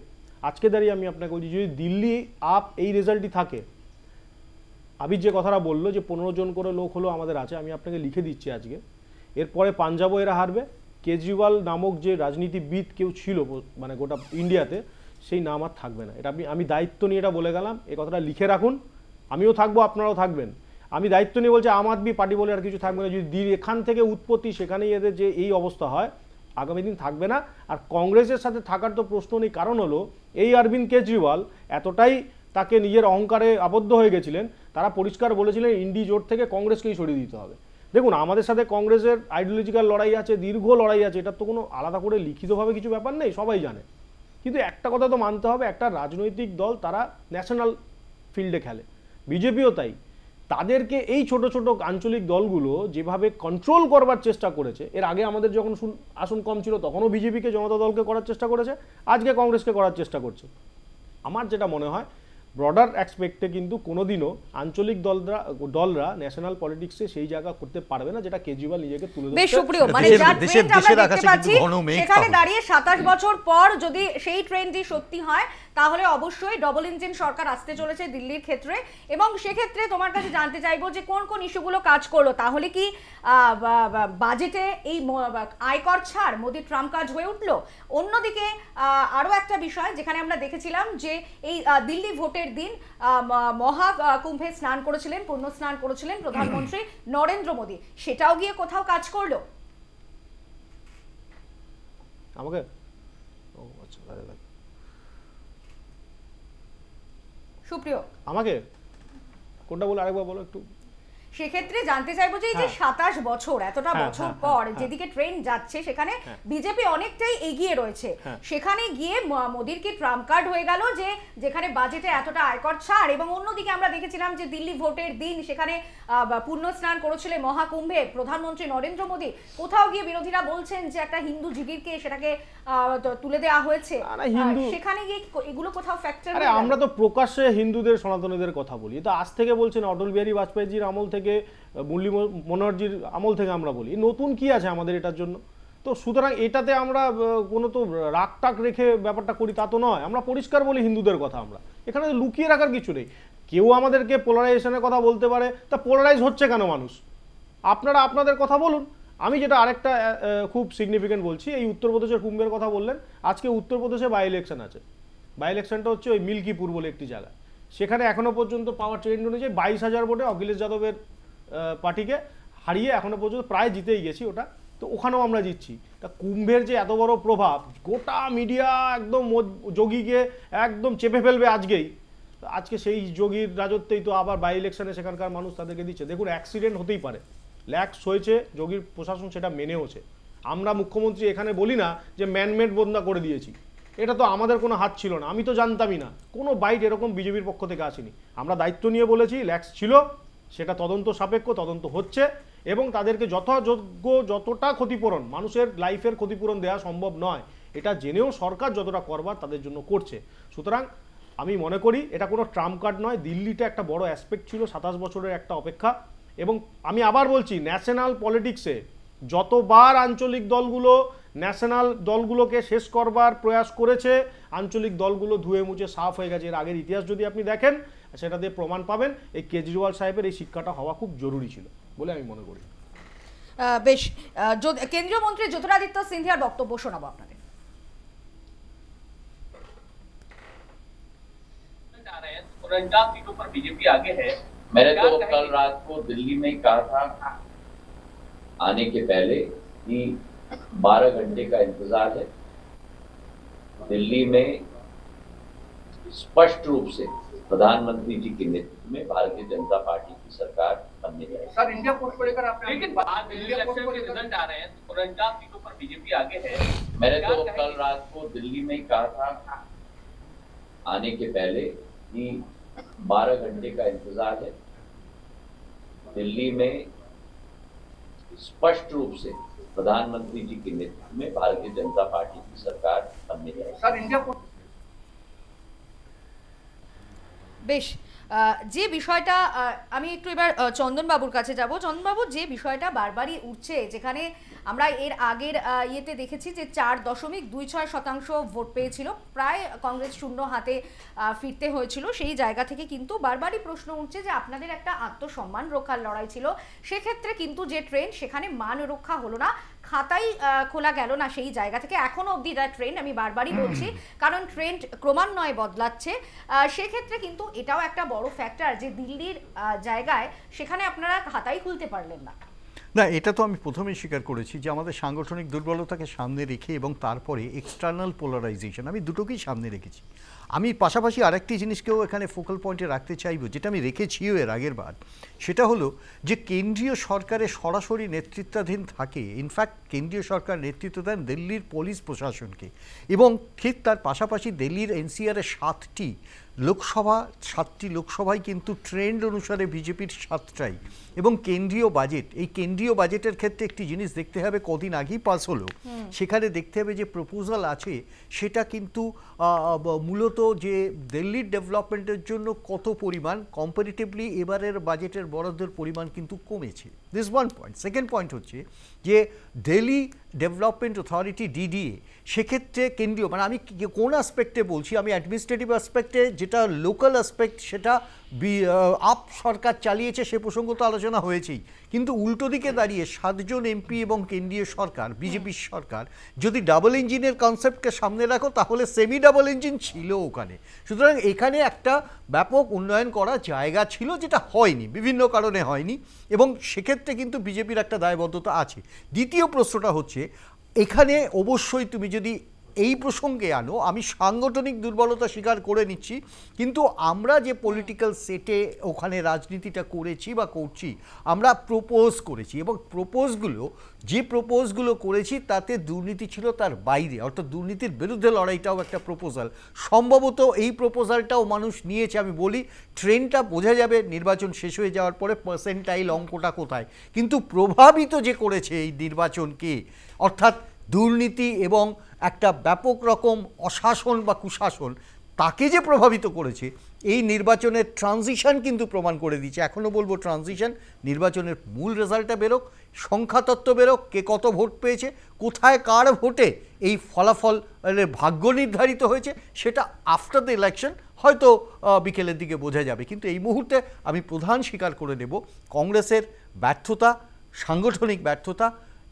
আজকে দাঁড়িয়ে আমি আপনাকে বলছি যদি দিল্লি আপ এই রেজাল্টই থাকে, আবির যে কথাটা বললো যে 15 জন করে লোক হলো আমাদের আছে, আমি আপনাকে লিখে দিচ্ছি আজকে, এরপরে পাঞ্জাবও এরা হারবে, কেজরিওয়াল নামক যে রাজনীতিবিদ কেউ ছিল মানে গোটা ইন্ডিয়াতে সেই নাম আর থাকবে না। এটা আমি দায়িত্ব নিয়ে এটা বলে গেলাম, এই কথাটা লিখে রাখুন, আমিও থাকবো আপনারাও থাকবেন। আমি দায়িত্ব নিয়ে বলছি আম আদমি পার্টি বলে আর কিছু থাকবে না, যদি এখান থেকে উৎপত্তি সেখানেই এদের যে এই অবস্থা হয় আগামী দিন থাকবে না। আর কংগ্রেসের সাথে থাকার তো প্রশ্ন নেই, কারণ হলো এই অরবিন্দ কেজরিওয়াল এতটাই তাকে নিজের অহংকারে আবদ্ধ হয়ে গেছিলেন, তারা পরিষ্কার বলেছিলেন ইন্ডি জোট থেকে কংগ্রেসকেই সরিয়ে দিতে হবে। দেখুন আমাদের সাথে কংগ্রেসের আইডিওলজিক্যাল লড়াই আছে, দীর্ঘ লড়াই আছে, এটার তো কোনো আলাদা করে লিখিতভাবে কিছু ব্যাপার নেই, সবাই জানে। কিন্তু একটা কথা তো মানতে হবে, একটা রাজনৈতিক দল তারা ন্যাশনাল ফিল্ডে খেলে, বিজেপিও তাই। তাদেরকে এই ছোট ছোট আঞ্চলিক দলগুলো যেভাবে কন্ট্রোল করবার চেষ্টা করেছে, এর আগে আমাদের যখন আসন কম ছিল তখনও বিজেপিকে জনতা দলকে করার চেষ্টা করেছে, আজকে কংগ্রেসকে করার চেষ্টা করছে। আমার যেটা মনে হয় ব্রডার অ্যাসপেক্টে কিন্তু কোনোদিনও আঞ্চলিক দলরা ন্যাশনাল পলিটিক্সে সেই জায়গা করতে পারবে না যেটা কেজরিওয়াল নিজেকে তুলে ধরছে। বেশ সুপ্রিয়, মানে যা ট্রেন্ড আমরা দেখতে পাচ্ছি সেখানে দাঁড়িয়ে 27 বছর পর যদি সেই ট্রেন্ডই সত্যি হয় তাহলে অবশ্যই ডবল ইঞ্জিন সরকার আসতে চলেছে দিল্লির ক্ষেত্রে। এবং সেক্ষেত্রে তোমার কাছে জানতে চাইবো যে কোন কোন ইস্যুগুলো কাজ করলো, তাহলে কি বাজেটে এই আয়কর ছাড় মোদির ট্রাম্প কাজ হয়ে উঠলো? অন্যদিকে আরো একটা বিষয় যেখানে আমরা দেখেছিলাম যে এই দিল্লি ভোটের দিন মহা কুম্ভে স্নান করেছিলেন, পুণ্য স্নান করেছিলেন প্রধানমন্ত্রী নরেন্দ্র মোদী, সেটাও গিয়ে কোথাও কাজ করলো? আমাকে আচ্ছা সুপ্রিয় আমাকে কোনটা বলে আরেকবার বলো একটু। সেক্ষেত্রে জানতে চাইবো যে এই যে 27 বছর এতটা বছর পর যেদিকে ট্রেন্ড যাচ্ছে সেখানে বিজেপি অনেকটাই এগিয়ে রয়েছে, সেখানে গিয়ে মোদির কি ট্রাম্প কার্ড হয়ে গেল যে যেখানে বাজেটে এতটা আয়কর ছাড়? এবং অন্যদিকে আমরা দেখেছিলাম যে দিল্লি ভোটের দিন সেখানে পুণ্য স্নান করেছিলেন মহাকুম্ভে প্রধানমন্ত্রী নরেন্দ্র মোদী, কোথাও গিয়ে বিরোধীরা বলছেন যে একটা হিন্দু জিগিরকে সেটাকে তুলে দেওয়া হয়েছে, সেখানে গিয়ে এগুলো কোথাও ফ্যাক্টর? আরে আমরা তো প্রকাশ্যে হিন্দুদের সনাতনীদের কথা বলি, তো আজ থেকে বলছেন অটল বিহারী বাজপেয়ীজির আমল থেকে মুরলী মনোহরজির আমল থেকে আমরা বলি, নতুন কি আছে আমাদের এটার জন্য? তো সুতরাং এটাতে আমরা কোনো তো রাগ টাক রেখে ব্যাপারটা করি তা তো নয়, আমরা পরিষ্কার বলি হিন্দুদের কথা, আমরা এখানে লুকিয়ে রাখার কিছু নেই। কেউ আমাদেরকে পোলারাইজেশনের কথা বলতে পারে, তা পোলারাইজ হচ্ছে কেন মানুষ? আপনারা আপনাদের কথা বলুন। আমি যেটা আরেকটা খুব সিগনিফিকেন্ট বলছি, এই উত্তরপ্রদেশের কুম্ভের কথা বললেন, আজকে উত্তরপ্রদেশে বাই ইলেকশন আছে, বাই ইলেকশনটা হচ্ছে ওই মিল্কিপুর বলে একটি জায়গা, সেখানে এখনো পর্যন্ত পাওয়ার ট্রেন্ড অনুযায়ী 22,000 ভোটে অখিলেশ যাদবের পার্টিকে হারিয়ে এখনো পর্যন্ত প্রায় জিতেই গেছি ওটা, তো ওখানেও আমরা জিতছি। তা কুম্ভের যে এত বড় প্রভাব, গোটা মিডিয়া একদম যোগীকে একদম চেপে ফেলবে আজকেই, আজকে সেই যোগীর রাজত্বেই তো আবার বাই ইলেকশনে সেখানকার মানুষ তাদেরকে দিচ্ছে। দেখুন অ্যাক্সিডেন্ট হতেই পারে, ল্যাক্স হয়েছে, যোগীর প্রশাসন সেটা মেনেওছে। আমরা মুখ্যমন্ত্রী এখানে বলি না যে ম্যানমেড বন্ধা করে দিয়েছি, এটা তো আমাদের কোনো হাত ছিল না, আমি তো জানতামই না, কোনো বাইট এরকম বিজেপির পক্ষ থেকে আসেনি। আমরা দায়িত্ব নিয়ে বলেছি ল্যাক্স ছিল, সেটা তদন্ত সাপেক্ষ, তদন্ত হচ্ছে, এবং তাদেরকে যথাযোগ্য যতটা ক্ষতিপূরণ, মানুষের লাইফের ক্ষতিপূরণ দেওয়া সম্ভব নয় এটা জেনেও সরকার যতটা করবার তাদের জন্য করছে। সুতরাং আমি মনে করি এটা কোনো ট্রাম্প কার্ড নয়, দিল্লিটা একটা বড় অ্যাসপেক্ট ছিল, 27 বছরের একটা অপেক্ষা। এবং আমি আবার বলছি ন্যাশনাল পলিটিক্সে যতবার আঞ্চলিক দলগুলো ন্যাশনাল দলগুলোকে শেষ করবার প্রয়াস করেছে, আঞ্চলিক দলগুলো ধুয়ে মুছে সাফ হয়ে গেছে। এর আগের ইতিহাস যদি আপনি দেখেন সেটা দিয়ে প্রমাণ পাবেন এই কেজরিওয়াল সাহেবের এই শিক্ষাটা হওয়া খুব জরুরি ছিল বলে আমি মনে করি। বেশ, কেন্দ্রীয় মন্ত্রী জ্যোতিরাদিত্য সিন্ধিয়ার বক্তব্য শোনাবো আপনাদের। सीटों पर बीजेपी आगे है। मैंने तो कल रात को दिल्ली में कहा था आने के पहले कि 12 घंटे का इंतजार है। दिल्ली में स्पष्ट रूप से प्रधानमंत्री जी के नेतृत्व में भारतीय जनता पार्टी की सरकार बनने जाएगी। सर इंडिया पोस्ट को लेकर आपने, लेकिन बाद दिल्ली इलेक्शन के रिजल्ट आ रहे हैं, 49 सीटों पर बीजेपी आगे है। मैंने तो कल रात को दिल्ली में कहा था आने के पहले कि 12 घंटे का इंतजार है। दिल्ली में स्पष्ट रूप से प्रधानमंत्री जी के नेतृत्व में भारतीय जनता पार्टी की सरकार बनने जा रही है। বেশ, যে বিষয়টা আমি একটু এবার চন্দনবাবুর কাছে যাব। চন্দনবাবু, যে বিষয়টা বারবারই উঠছে, যেখানে আমরা এর আগের ইয়েতে দেখেছি যে 4.26% ভোট পেয়েছিল, প্রায় কংগ্রেস শূন্য হাতে ফিরতে হয়েছিল, সেই জায়গা থেকে কিন্তু বারবারই প্রশ্ন উঠছে যে আপনাদের একটা আত্মসম্মান রক্ষার লড়াই ছিল, সেক্ষেত্রে কিন্তু যে ট্রেন্ড, সেখানে মান রক্ষা হলো না, খাতাই খোলা গেল না সেই জায়গা থেকে। এখনো অবধি দ্য ট্রেন্ড, আমি বারবারই বলছি, কারণ ট্রেন্ড ক্রমান্বয়ে বদলাচ্ছে, সেক্ষেত্রে কিন্তু এটাও একটা বড় ফ্যাক্টর যে দিল্লির জায়গায় সেখানে আপনারা খাতাই খুলতে পারলেন না। না, এটা তো আমি প্রথমেই স্বীকার করেছি যে আমাদের সাংগঠনিক দুর্বলতাকে সামনে রেখে এবং তারপরে এক্সটার্নাল পোলারাইজেশন, আমি দুটোকেই সামনে রেখেছি। আমি পাশাপাশি আরেকটি জিনিসকেও এখানে ফোকাল পয়েন্টে রাখতে চাইব, যেটা আমি রেখেছিও এর আগের বার, সেটা হলো যে কেন্দ্রীয় সরকারের সরাসরি নেতৃত্বাধীন থাকে, ইনফ্যাক্ট কেন্দ্রীয় সরকার নেতৃত্ব দেন দিল্লির পুলিশ প্রশাসনকে, এবং ঠিক তার পাশাপাশি দিল্লির এনসিআরের 7টি লোকসভায় কিন্তু ট্রেন্ড অনুসারে বিজেপির 7টাই, এবং কেন্দ্রীয় বাজেট, এই কেন্দ্রীয় বাজেটের ক্ষেত্রে একটি জিনিস দেখতে হবে, কদিন আগেই পাস হলো, সেখানে দেখতে হবে যে প্রপোজাল আছে সেটা কিন্তু মূলত যে দিল্লির ডেভেলপমেন্টের জন্য কত পরিমাণ, কম্পারেটিভলি এবারের বাজেটের বরাদ্দের পরিমাণ কিন্তু কমেছে। This one point. Second point হচ্ছে যে দিল্লি ডেভেলপমেন্ট অথরিটি ডিডিএ, সেক্ষেত্রে কেন্দ্রীয়, মানে আমি কোন অ্যাসপেক্টে বলছি, আমি অ্যাডমিনিস্ট্রেটিভ অ্যাসপেক্টে, যেটা লোকাল অ্যাসপেক্ট সেটা আপ সরকার চালিয়েছে, সে প্রসঙ্গ তো আলোচনা হয়েছেই, কিন্তু উল্টো দিকে দাঁড়িয়ে 7 জন এমপি এবং কেন্দ্রীয় সরকার, বিজেপির সরকার, যদি ডাবল ইঞ্জিনের কনসেপ্টকে সামনে রাখো তাহলে সেমি ডাবল ইঞ্জিন ছিল ওখানে। সুতরাং এখানে একটা ব্যাপক উন্নয়ন করার জায়গা ছিল, যেটা হয়নি, বিভিন্ন কারণে হয়নি, এবং সেক্ষেত্রে কিন্তু বিজেপির একটা দায়বদ্ধতা আছে। দ্বিতীয় প্রশ্নটা হচ্ছে, এখানে অবশ্যই তুমি যদি এই প্রসঙ্গে আনো, আমি সাংগঠনিক দুর্বলতা স্বীকার করে নিচ্ছি, কিন্তু আমরা যে পলিটিক্যাল সেটে ওখানে রাজনীতিটা করেছি বা করছি, আমরা প্রপোজ করেছি, এবং প্রপোজগুলো করেছি তাতে দুর্নীতি ছিল তার বাইরে, অর্থাৎ দুর্নীতির বিরুদ্ধে লড়াইটাও একটা প্রপোজাল। সম্ভবত এই প্রপোজালটাও মানুষ নিয়েছে। আমি বলি, ট্রেনটা বোঝা যাবে নির্বাচন শেষ হয়ে যাওয়ার পরে পার্সেন্টাইল অঙ্কটা কোথায়, কিন্তু প্রভাবিত যে করেছে এই নির্বাচনকে, অর্থাৎ দুর্নীতি এবং একটা ব্যাপক রকম অশাসন বা কুশাসন, তাকে যে প্রভাবিত করেছে, এই নির্বাচনের ট্রানজিশন কিন্তু প্রমাণ করে দিচ্ছে। এখনও বলবো ট্রানজিশন, নির্বাচনের মূল রেজাল্টটা বেরোক, সংখ্যাতত্ত্ব বেরোক, কে কত ভোট পেয়েছে, কোথায় কার ভোটে এই ফলাফল ভাগ্য নির্ধারিত হয়েছে, সেটা আফটার দ্য ইলেকশন হয়তো বিকেলের দিকে বোঝা যাবে। কিন্তু এই মুহূর্তে আমি প্রধান স্বীকার করে নেব কংগ্রেসের ব্যর্থতা, সাংগঠনিক ব্যর্থতা,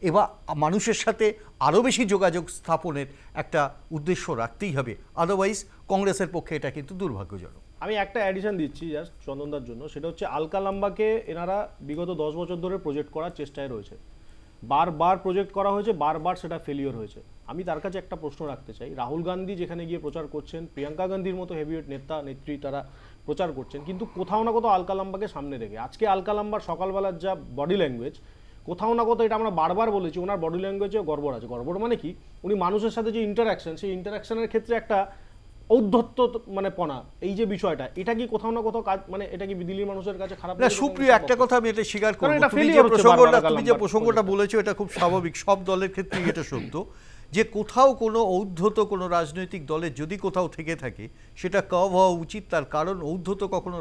এবার মানুষের সাথে আরও বেশি যোগাযোগ স্থাপনের একটা উদ্দেশ্য রাখতেই হবে, আদারওয়াইজ কংগ্রেসের পক্ষে এটা কিন্তু দুর্ভাগ্যজনক। আমি একটা অ্যাডিশন দিচ্ছি জাস্ট চন্দনদার জন্য, সেটা হচ্ছে আলকা লাম্বাকে এনারা বিগত 10 বছর ধরে প্রজেক্ট করার চেষ্টায় রয়েছে, বারবার প্রজেক্ট করা হয়েছে, বারবার সেটা ফেলিওর হয়েছে। আমি তার কাছে একটা প্রশ্ন রাখতে চাই, রাহুল গান্ধী যেখানে গিয়ে প্রচার করছেন, প্রিয়াঙ্কা গান্ধীর মতো হেভিওয়েট নেতা নেত্রী তারা প্রচার করছেন, কিন্তু কোথাও না কোথাও আলকা লাম্বাকে সামনে রেখে, আজকে আলকা লাম্বার সকালবেলার যা বডি ল্যাঙ্গুয়েজ, কোথাও না কোথাও, এটা আমরা বারবার বলেছি, ওনার বডি ল্যাঙ্গুয়েজে গড়বড় আছে। গড়বড় মানে কি, উনি মানুষের সাথে যে ইন্টারাকশন, সেই ইন্টারাকশনের ক্ষেত্রে একটা ঔদ্ধত্য মানে পনা, এই যে বিষয়টা, এটা কি কোথাও না কোথাও কাজ, মানে এটা কি দিল্লির মানুষের কাছে খারাপ? না সুপ্রিয়, একটা কথা আমি এটা স্বীকার করব, তুমি যে প্রসঙ্গটা বলেছো এটা খুব স্বাভাবিক, সব দলের ক্ষেত্রেই এটা সত্য, যে কোথাও কোনো ঔদ্ধত কোনো রাজনৈতিক দলের যদি কোথাও থেকে থাকে, সেটা কার্ভ হওয়া উচিত। তার কারণ ঔদ্ধত কখনো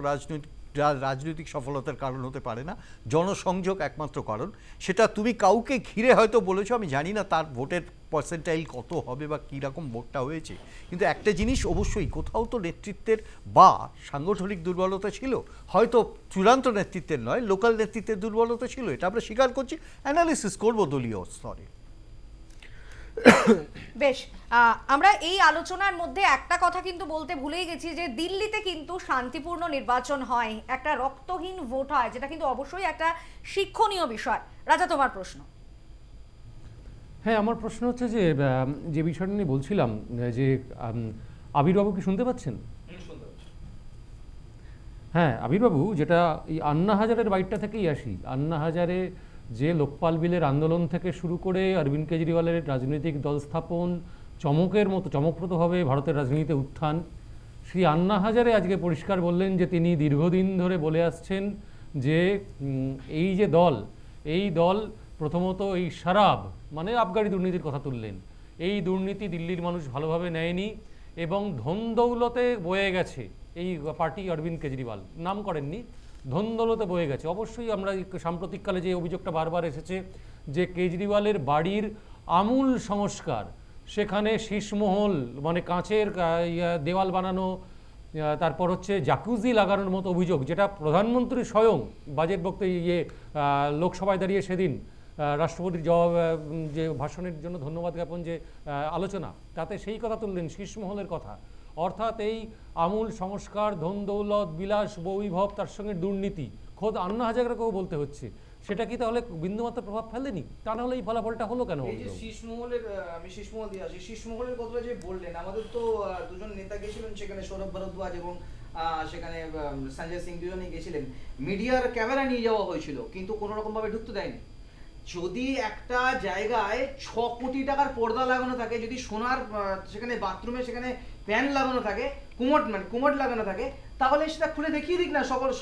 রাজনৈতিক সফলতার কারণ হতে পারে না, জনসংযোগ একমাত্র কারণ। সেটা তুমি কাউকে ঘিরে হয়তো বলেছো, আমি জানি না তার ভোটের পার্সেন্টাইল কত হবে বা কীরকম ভোটটা হয়েছে, কিন্তু একটা জিনিস অবশ্যই, কোথাও তো নেতৃত্বের বা সাংগঠনিক দুর্বলতা ছিল, হয়তো চূড়ান্ত নেতৃত্বের নয়, লোকাল নেতৃত্বের দুর্বলতা ছিল, এটা আমরা স্বীকার করছি, অ্যানালিসিস করবো দলীয় স্তরে। বেশ, আমরা এই আলোচনার মধ্যে একটা কথা কিন্তু বলতে ভুলেই গেছি, যে দিল্লিতে কিন্তু শান্তিপূর্ণ নির্বাচন হয়, একটা রক্তহীন ভোট হয়, যেটা কিন্তু অবশ্যই একটা শিক্ষণীয় বিষয়। রাজা, তোমার প্রশ্ন। হ্যাঁ, আমার প্রশ্ন হচ্ছে যে বিষয়টা নিয়ে বলছিলাম, যে আবিরবাবু কি শুনতে পাচ্ছেন? হ্যাঁ আবিরবাবু, যেটা এই আন্না হাজারের বাইটটা থেকেই আসি। আন্না হাজারে যে লোকপাল বিলের আন্দোলন থেকে শুরু করে অরবিন্দ কেজরিওয়ালের রাজনৈতিক দল স্থাপন, চমকপ্রদভাবে ভারতের রাজনীতিতে উত্থান, শ্রী আন্না হাজারে আজকে পরিষ্কার বললেন যে তিনি দীর্ঘদিন ধরে বলে আসছেন যে এই দল প্রথমত এই শরাব মানে আবগারি দুর্নীতির কথা তুললেন, এই দুর্নীতি দিল্লির মানুষ ভালোভাবে নেয়নি এবং ধন দৌলতে বয়ে গেছে। এই পার্টি অরবিন্দ কেজরিওয়াল নাম করেননি, ধন দৌলতে বয়ে গেছে। অবশ্যই আমরা সাম্প্রতিককালে যে অভিযোগটা বারবার এসেছে যে কেজরিওয়ালের বাড়ির আমূল সংস্কার, সেখানে শীষমহল মানে কাঁচের দেওয়াল বানানো, তারপর হচ্ছে জাকুজি লাগানোর মতো অভিযোগ, যেটা প্রধানমন্ত্রী স্বয়ং বাজেট বক্তব্যে লোকসভায় দাঁড়িয়ে সেদিন রাষ্ট্রপতির জবাব যে ভাষণের জন্য ধন্যবাদ জ্ঞাপন যে আলোচনা, তাতে সেই কথা তুললেন, শীষমহলের কথা। অর্থাৎ এই আমূল সংস্কার, ধন দৌলত, বিলাস বৈভব, তার সঙ্গে দুর্নীতি, খোদ আন্না হাজারেকেও বলতে হচ্ছে, সেটা কি তাহলে বিন্দুমাত্র প্রভাব ফেলেনি? তা না হলে এই ফলাফলটা হলো কেন? এই যে শীষমহলের, আমি শীষমহল দিয়ে আসি, শীষমহলের কথাটা যে বললেন, আমাদের তো দুজন নেতা গেছিলেন সেখানে, সৌরভ ভারদ্বাজ এবং সেখানে সঞ্জয় সিং, দুজনেই গেছিলেন। মিডিয়ার ক্যামেরা নিয়ে যাওয়া হয়েছিল কিন্তু কোনো রকম ভাবে ঢুকতে দেয়নি। যদি একটা জায়গায় 6 কোটি টাকার পর্দা লাগানো থাকে, যদি সোনার সেখানে বাথরুমে সেখানে প্যান লাগানো থাকে, কুমট লাগানো থাকে, তাহলে সেটা খুলে দেখিয়ে দিক না সকলের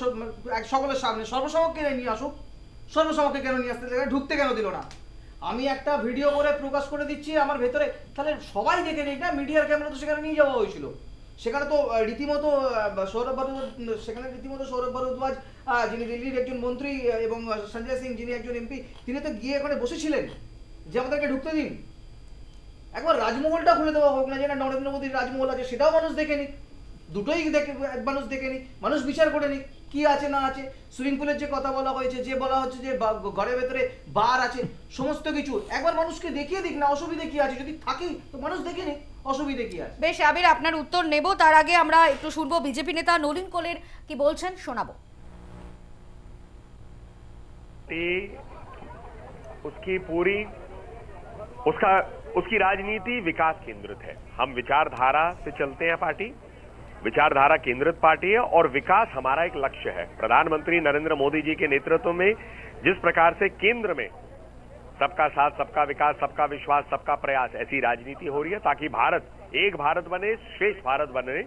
সামনে, সর্বসমক্ষে নিয়ে আসুক। সর্বসমক্ষে কেন নিয়ে আসতে, ঢুকতে কেন দিল না? আমি একটা ভিডিও করে প্রকাশ করে দিচ্ছি আমার ভেতরে, তাহলে সবাই দেখে নিক না। মিডিয়ার ক্যামেরা তো সেখানে নিয়ে যাওয়া হয়েছিল, সেখানে তো রীতিমতো সৌরভ ভারদ্বাজ যিনি দিল্লির একজন মন্ত্রী এবং সঞ্জয় সিং যিনি একজন এমপি, তিনি তো গিয়ে এখানে বসেছিলেন যে আমাদেরকে ঢুকতে দিন। একবার রাজমহলটা খুলে দেওয়া হোক না, যে না নরেন্দ্র মোদীর রাজমহল আছে, সেটাও মানুষ দেখে নিক, দুটোই মানুষ দেখে নিক, মানুষ বিচার করে নিক কি আছে না আছে। সুইমিং পুলের যে কথা বলা হয়েছে, যে বলা হচ্ছে যে ঘরের ভেতরে বার আছে, সমস্ত কিছু একবার মানুষকে দেখিয়ে দিক না, অসুবিধে কি আছে? যদি থাকে তো মানুষ দেখে নিক, অসুবিধে কি আছে। বেশ আবির, আপনার উত্তর নেব, তার আগে আমরা একটু শুনবো বিজেপি নেতা নলিন কোলের কি বলছেন, শোনাবো। उसकी राजनीति विकास केंद्रित है। हम विचारधारा से चलते हैं, पार्टी विचारधारा केंद्रित पार्टी है और विकास हमारा एक लक्ष्य है। प्रधानमंत्री नरेंद्र मोदी जी के नेतृत्व में जिस प्रकार से केंद्र में सबका साथ, सबका विकास, सबका विश्वास, सबका प्रयास, ऐसी राजनीति हो रही है ताकि भारत एक भारत बने, श्रेष्ठ भारत बने,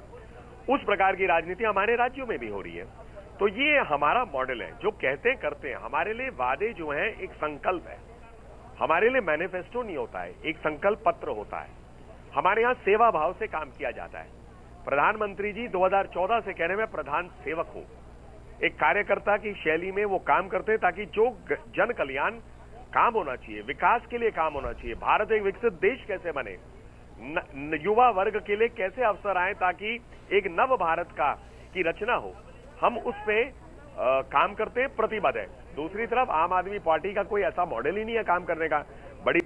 उस प्रकार की राजनीति हमारे राज्यों में भी हो रही है। तो ये हमारा मॉडल है, जो कहते करते हैं। हमारे लिए वादे जो हैं एक संकल्प है, हमारे लिए मैनिफेस्टो नहीं होता है, एक संकल्प पत्र होता है। हमारे यहाँ सेवा भाव से काम किया जाता है। प्रधानमंत्री जी 2014 से कहने में प्रधान सेवक हो, एक कार्यकर्ता की शैली में वो काम करते हैं ताकि जो जन कल्याण काम होना चाहिए, विकास के लिए काम होना चाहिए, भारत एक विकसित देश कैसे बने, युवा वर्ग के लिए कैसे अवसर आए ताकि एक नव भारत की रचना हो, हम उस पे काम करते हैं, प्रतिबद्ध है। दूसरी तरफ आम आदमी पार्टी का कोई ऐसा मॉडल ही नहीं है काम करने का। बड़ी